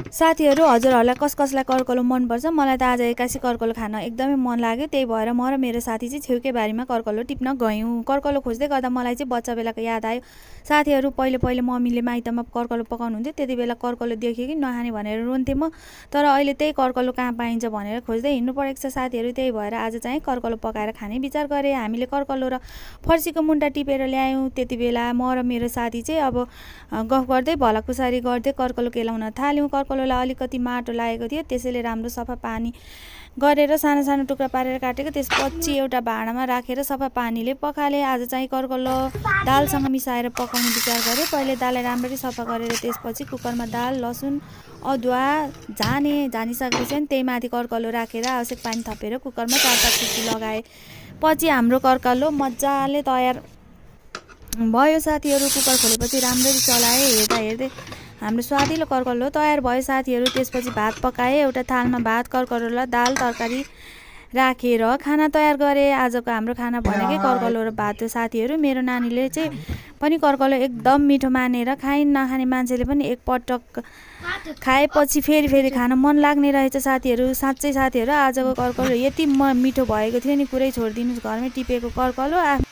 साथीहरू, हजुरहरूलाई कसलाई करकलो मनपर्छ? मलाई त आज एक्कासी करकलो खान एकदमै मन लाग्यो। त्यही भएर म र मेरो साथी चाहिँ छेउकै बारीमा करकलो टिप्न गयौँ। करकलो खोज्दै गर्दा मलाई चाहिँ बच्चा बेलाको याद आयो। साथीहरू, पहिले मम्मीले माइतमा करकलो पकाउनुहुन्थ्यो। त्यति बेला करकलो देख्यो कि नखाने भनेर रुन्थेँ म। तर अहिले त्यही करकलो कहाँ पाइन्छ भनेर खोज्दै हिँड्नु परेको छ साथीहरू। त्यही भएर आज चाहिँ करकलो पकाएर खाने विचार गरेँ। हामीले करकलो र फर्सीको मुन्टा टिपेर ल्यायौँ। त्यति बेला म र मेरो साथी चाहिँ अब गफ गर्दै भलाकुसारी गर्दै करकलो केलाउन थाल्यौँ। करकलोलाई अलिकति माटो लागेको थियो, त्यसैले राम्रो सफा पानी गरेर सानो सानो टुक्रा पारेर काटेको। त्यसपछि एउटा भाँडामा राखेर सफा पानीले पखाले। आज चाहिँ करकलो दालसँग मिसाएर पकाउने विचार गरेँ। पहिले दाललाई राम्ररी सफा गरेर त्यसपछि कुकरमा दाल, लसुन, अदुवा झानिसकेपछि त्यही माथि करकलो राखेर आवश्यक पानी थपेर कुकरमा 4-5 सिटी लगाए पछि हाम्रो करकलो मजाले तयार भयो साथीहरू। कुकर खोलेपछि राम्ररी चलाए। हेर्दै हाम्रो स्वादिलो करकलो तयार भयो साथीहरू। त्यसपछि भात पकाए। एउटा थालमा भात, करकलो र दाल तरकारी राखेर खाना तयार गरेँ। आजको हाम्रो खाना भनेकै करकलो र भात हो साथीहरू। मेरो नानीले चाहिँ पनि करकलो एकदम मिठो मानेर खाइन्। नखाने मान्छेले पनि एकपटक खाएपछि फेरि खान मन लाग्ने रहेछ साथीहरू। साँच्चै साथीहरू, आजको करकलो यति मिठो भएको थियो नि, कुरै छोडिदिनुहोस्। घरमै टिपेको करकलो